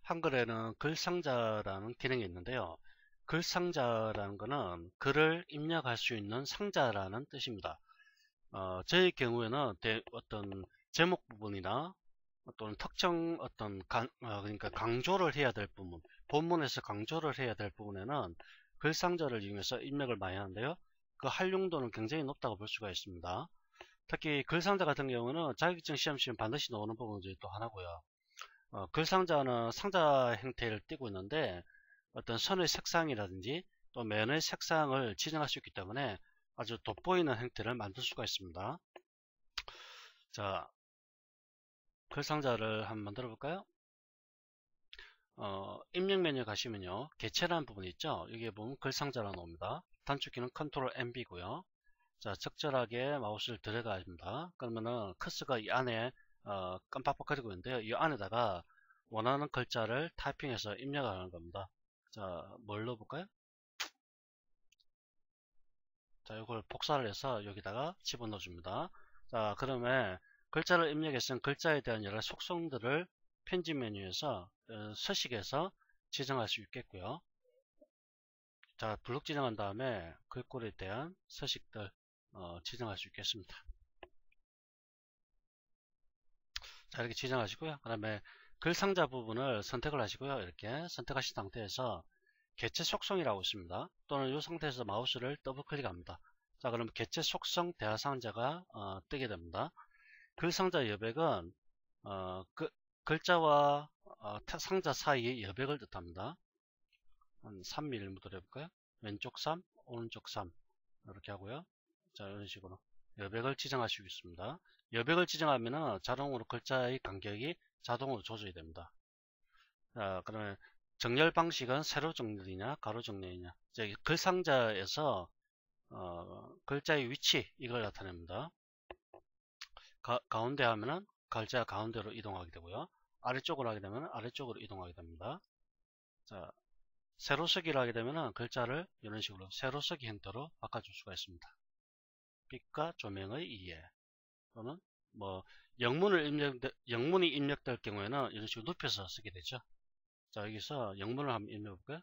한글에는 글상자라는 기능이 있는데요. 글상자라는 것은 글을 입력할 수 있는 상자라는 뜻입니다. 저의 경우에는 어떤 제목 부분이나 또는 특정 어떤 그러니까 강조를 해야 될 부분, 본문에서 강조를 해야 될 부분에는 글상자를 이용해서 입력을 많이 하는데요. 그 활용도는 굉장히 높다고 볼 수가 있습니다. 특히 글상자 같은 경우는 자격증 시험 반드시 나오는 부분 중에 또 하나고요. 글상자는 상자 형태를 띠고 있는데 어떤 선의 색상이라든지 또 면의 색상을 지정할 수 있기 때문에 아주 돋보이는 형태를 만들 수가 있습니다. 자, 글상자를 한번 만들어 볼까요? 입력 메뉴 가시면요, 개체라는 부분이 있죠. 여기에 보면 글상자가 나옵니다. 단축키는 컨트롤 MB고요. 자, 적절하게 마우스를 들어가야 합니다. 그러면은 커서가 이 안에 깜빡거리고 있는데요. 이 안에다가 원하는 글자를 타이핑해서 입력하는 겁니다. 자, 뭘 넣어볼까요? 자, 이걸 복사를 해서 여기다가 집어넣어 줍니다. 자, 그러면 글자를 입력했으면 글자에 대한 여러 속성들을 편집 메뉴에서 서식에서 지정할 수 있겠고요. 자, 블록 지정한 다음에 글꼴에 대한 서식들 지정할 수 있겠습니다. 자, 이렇게 지정하시고요. 그 다음에 글상자 부분을 선택을 하시고요. 이렇게 선택하신 상태에서 개체 속성이라고 있습니다. 또는 이 상태에서 마우스를 더블 클릭합니다. 자, 그러면 개체 속성 대하상자가 뜨게 됩니다. 글상자 여백은 글자와 상자 사이의 여백을 뜻합니다. 한 3mm 묻어 해볼까요? 왼쪽 3, 오른쪽 3 이렇게 하고요. 자, 이런 식으로 여백을 지정할 수 있습니다. 여백을 지정하면 자동으로 글자의 간격이 자동으로 조절이 됩니다. 자, 그러면 정렬 방식은 세로 정렬이냐 가로 정렬이냐, 글 상자에서 글자의 위치 이걸 나타냅니다. 가운데 하면은 글자 가운데로 이동하게 되고요. 아래쪽으로 하게 되면 아래쪽으로 이동하게 됩니다. 자, 세로쓰기를 하게 되면 글자를 이런 식으로 세로쓰기 형태로 바꿔줄 수가 있습니다. 빛과 조명의 이해, 또는 뭐 영문이 입력될 경우에는 이런 식으로 눕혀서 쓰게 되죠. 자, 여기서 영문을 한번 입력해 볼까요?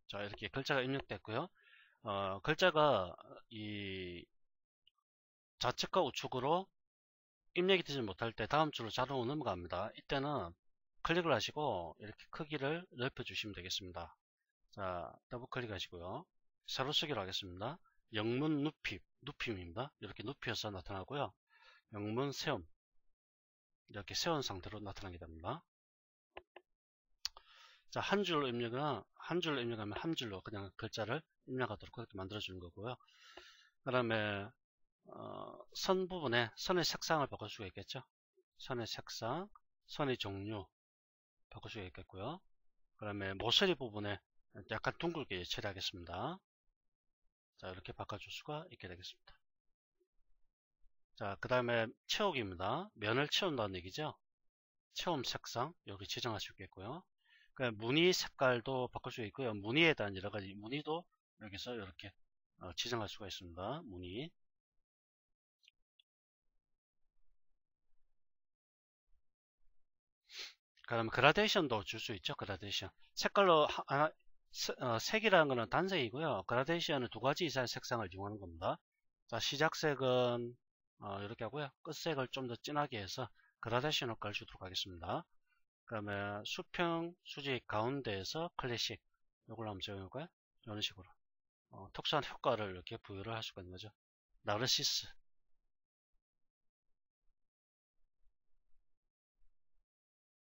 자, 이렇게 글자가 입력됐고요. 글자가 이 좌측과 우측으로 입력이 되지 못할 때 다음 줄로 자동으로 넘어갑니다. 이때는 클릭을 하시고 이렇게 크기를 넓혀 주시면 되겠습니다. 자, 더블 클릭하시고요. 세로 쓰기로 하겠습니다. 영문 눕힘입니다. 이렇게 눕혀서 나타나고요. 영문 세움, 이렇게 세운 상태로 나타나게 됩니다. 자, 한 줄로 입력하면 한 줄로 그냥 글자를 입력하도록 그렇게 만들어 주는 거고요. 그 다음에 선 부분에 선의 색상을 바꿀 수가 있겠죠. 선의 색상, 선의 종류 바꿀 수가 있겠고요. 그 다음에 모서리 부분에 약간 둥글게 처리하겠습니다. 자, 이렇게 바꿔줄 수가 있게 되겠습니다. 자, 그 다음에 채우기입니다. 면을 채운다는 얘기죠. 채움 색상 여기 지정할 수 있겠고요. 그 무늬 색깔도 바꿀 수 있고요. 무늬에 대한 여러 가지 무늬도 여기서 이렇게 지정할 수가 있습니다. 무늬. 그다음에 그라데이션도 줄 수 있죠. 그라데이션. 색깔로 색이라는 것은 단색이고요. 그라데이션은 두 가지 이상의 색상을 이용하는 겁니다. 자, 시작색은 이렇게 하고요. 끝색을 좀 더 진하게 해서 그라데이션 효과를 주도록 하겠습니다. 그 다음에 수평, 수직 가운데에서 클래식 이걸 한번 적용할까요? 이런 식으로 특수한 효과를 이렇게 부여를 할 수가 있는 거죠. 나르시스.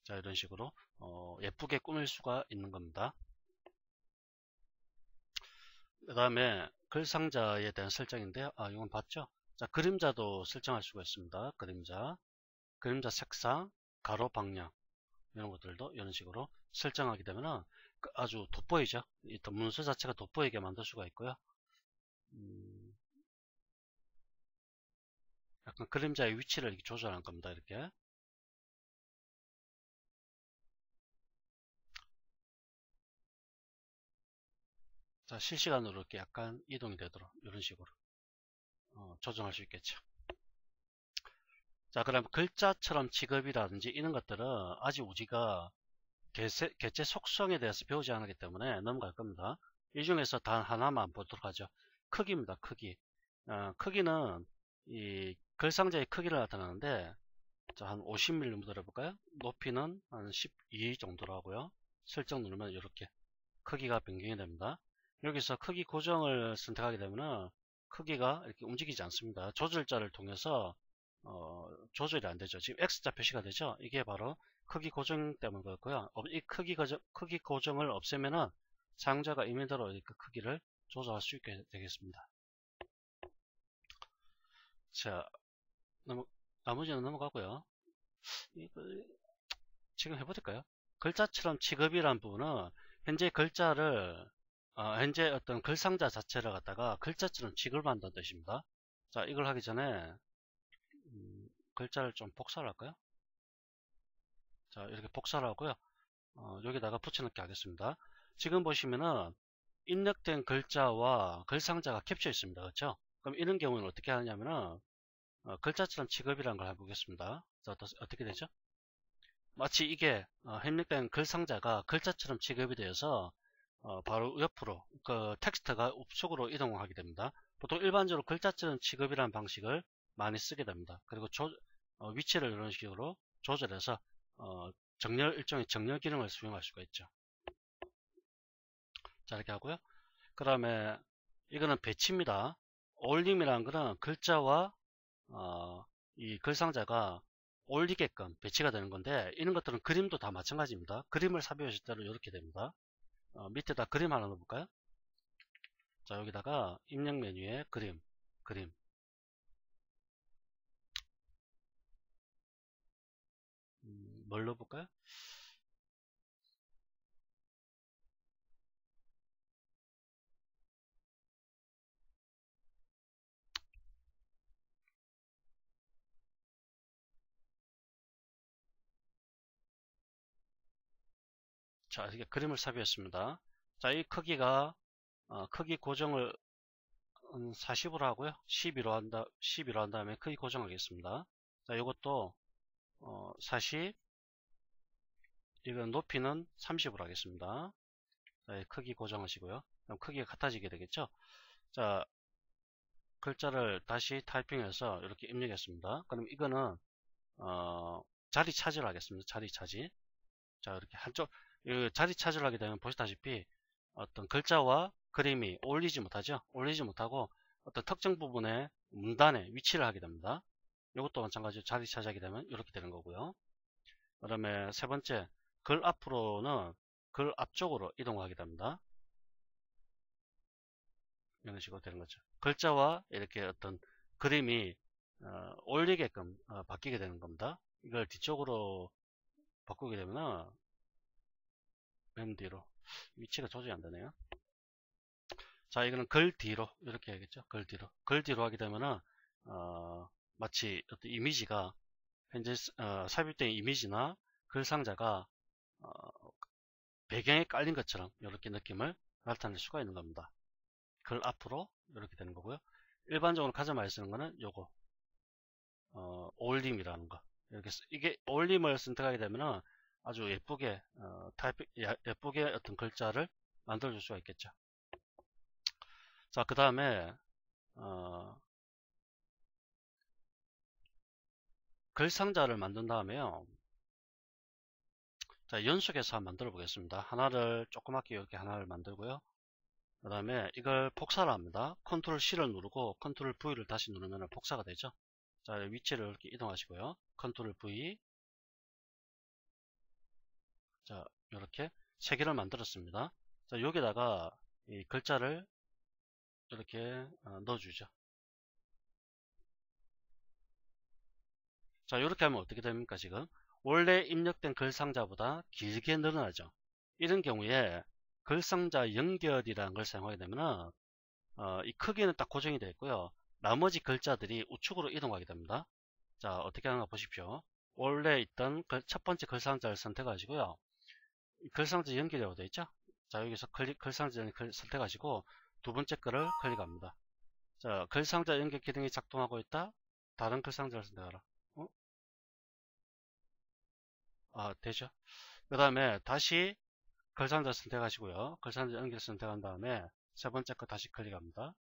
자, 이런 식으로 예쁘게 꾸밀 수가 있는 겁니다. 그 다음에 글 상자에 대한 설정인데요. 이건 봤죠? 자, 그림자도 설정할 수가 있습니다. 그림자 색상, 가로 방향 이런 것들도 이런 식으로 설정하게 되면 아주 돋보이죠. 이 문서 자체가 돋보이게 만들 수가 있고요. 약간 그림자의 위치를 이렇게 조절하는 겁니다. 이렇게. 자, 실시간으로 이렇게 약간 이동이 되도록 이런 식으로 조정할 수 있겠죠. 자, 그럼 글자처럼 취급이라든지 이런 것들은 아직 우리가 개체 속성에 대해서 배우지 않았기 때문에 넘어갈 겁니다. 이 중에서 단 하나만 보도록 하죠. 크기입니다. 크기. 크기는 이 글상자의 크기를 나타내는데, 자, 한 50mm 들어볼까요? 높이는 한 12 정도로 하고요. 설정 누르면 이렇게 크기가 변경이 됩니다. 여기서 크기 고정을 선택하게 되면 크기가 이렇게 움직이지 않습니다. 조절자를 통해서 조절이 안 되죠. 지금 X자 표시가 되죠. 이게 바로 크기 고정 때문에 그렇고요. 이 크기 고정을 없애면은 사용자가 이미대로 그 크기를 조절할 수 있게 되겠습니다. 자, 나머지는 넘어가고요. 이걸 지금 해볼까요? 글자처럼 취급이란 부분은 현재 글자를 현재 어떤 글상자 자체를 갖다가 글자처럼 취급한다는 뜻입니다. 자, 이걸 하기 전에 글자를 좀 복사를 할까요? 자, 이렇게 복사를 하고요. 여기다가 붙여넣기 하겠습니다. 지금 보시면은 입력된 글자와 글상자가 겹쳐 있습니다. 그렇죠? 그럼 이런 경우는 어떻게 하냐면은 글자처럼 취급이라는 걸 해보겠습니다. 자, 어떻게 되죠? 마치 이게 입력된 글상자가 글자처럼 취급이 되어서 바로 옆으로 그 텍스트가 우측으로 이동하게 됩니다. 보통 일반적으로 글자처럼 취급이라는 방식을 많이 쓰게 됩니다. 그리고 위치를 이런 식으로 조절해서 일종의 정렬 기능을 수행할 수가 있죠. 자, 이렇게 하고요. 그 다음에 이거는 배치입니다. 올림이라는 거는 글자와 이 글상자가 올리게끔 배치가 되는 건데, 이런 것들은 그림도 다 마찬가지입니다. 그림을 삽입하실 때로 이렇게 됩니다. 밑에다 그림 하나 넣어볼까요? 자, 여기다가 입력 메뉴에 그림. 뭘 넣어볼까요? 자, 이렇게 그림을 삽입했습니다. 자, 이 크기가 크기 고정을 40으로 하고요. 12로 한 다음에 크기 고정하겠습니다. 자, 이것도 40, 이건 높이는 30으로 하겠습니다. 자, 크기 고정하시고요. 그럼 크기가 같아지게 되겠죠. 자, 글자를 다시 타이핑해서 이렇게 입력했습니다. 그럼 이거는 자리 차지를 하겠습니다. 자리 차지. 자, 이렇게 한쪽 자리 차지를 하게 되면 보시다시피 어떤 글자와 그림이 어울리지 못하죠. 어울리지 못하고 어떤 특정 부분의 문단에 위치를 하게 됩니다. 이것도 마찬가지로 자리 차지하게 되면 이렇게 되는 거고요. 그 다음에 세 번째, 글 앞으로는 글 앞쪽으로 이동하게 됩니다. 이런 식으로 되는 거죠. 글자와 이렇게 어떤 그림이 올리게끔 바뀌게 되는 겁니다. 이걸 뒤쪽으로 바꾸게 되면 맨 뒤로 위치가 조정이 안 되네요. 자, 이거는 글 뒤로 이렇게 해야겠죠. 글 뒤로 하게 되면은 마치 어떤 이미지가 현재 삽입된 이미지나 글 상자가 배경에 깔린 것처럼 이렇게 느낌을 나타낼 수가 있는 겁니다. 글 앞으로 이렇게 되는 거고요. 일반적으로 가장 많이 쓰는 거는 요거 올림이라는 거. 이렇게 이게 올림을 선택하게 되면은 아주 예쁘게 예쁘게 어떤 글자를 만들어 줄 수가 있겠죠. 자, 그 다음에 글 상자를 만든 다음에요. 자, 연속해서 한번 만들어 보겠습니다. 하나를 조그맣게 이렇게 하나를 만들고요. 그 다음에 이걸 복사를 합니다. 컨트롤 C를 누르고 컨트롤 V를 다시 누르면 복사가 되죠. 자, 위치를 이렇게 이동하시고요. 컨트롤 V. 자, 이렇게 세 개를 만들었습니다. 자, 여기다가 이 글자를 이렇게 넣어주죠. 자, 이렇게 하면 어떻게 됩니까? 지금 원래 입력된 글상자보다 길게 늘어나죠. 이런 경우에 글상자 연결이라는 걸 사용하게 되면 이 크기는 딱 고정이 되어 있고요. 나머지 글자들이 우측으로 이동하게 됩니다. 자, 어떻게 하는가 보십시오. 원래 있던 첫 번째 글상자를 선택하시고요. 글상자 연결이라고 되어 있죠. 자, 여기서 글상자 선택하시고 두 번째 거를 클릭합니다. 자, 글상자 연결 기능이 작동하고 있다. 다른 글상자를 선택하라. 되죠. 그 다음에 다시 글상자 선택하시고요. 글상자 연결 선택한 다음에 세 번째 거 다시 클릭합니다.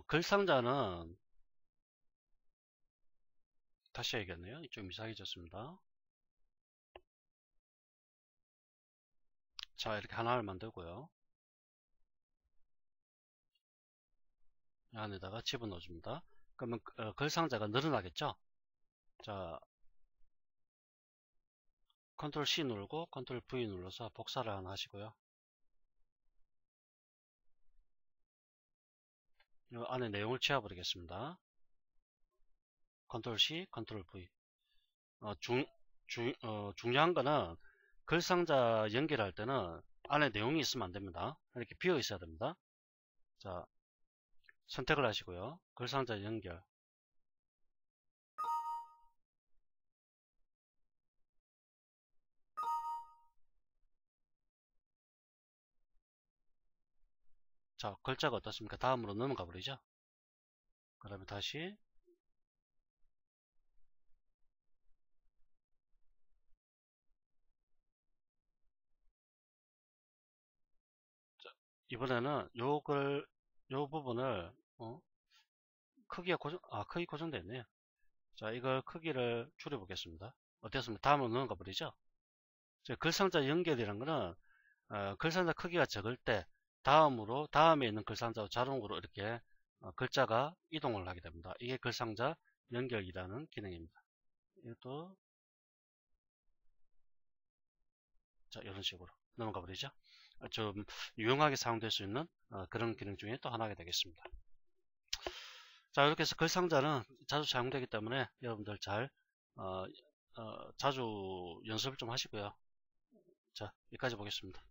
글상자는 다시 해야겠네요. 좀 이상해졌습니다. 자, 이렇게 하나를 만들고요. 이 안에다가 집어넣어 줍니다. 그러면 글상자가 늘어나겠죠. 자, 컨트롤 C 누르고 컨트롤 V 눌러서 복사를 하나 하시고요. 이 안에 내용을 채워버리겠습니다. 컨트롤 C, 컨트롤 V. 중요한 거는 글상자 연결할 때는 안에 내용이 있으면 안 됩니다. 이렇게 비어 있어야 됩니다. 자, 선택을 하시고요. 글상자 연결. 자, 글자가 어떻습니까? 다음으로 넘어가 버리죠. 그 다음에 다시 이번에는 요 부분을 크기 고정되어 있네요. 자, 이걸 크기를 줄여 보겠습니다. 어땠습니까? 다음으로 넘어가 버리죠. 글상자 연결이라는 거는 글상자 크기가 적을 때 다음에 있는 글상자와 자동으로 이렇게 글자가 이동을 하게 됩니다. 이게 글상자 연결이라는 기능입니다. 이것도 자, 이런 식으로 넘어가 버리죠. 좀 유용하게 사용될 수 있는 그런 기능 중에 또 하나가 되겠습니다. 자, 이렇게 해서 글상자는 자주 사용되기 때문에 여러분들 잘 자주 연습을 좀 하시고요. 자, 여기까지 보겠습니다.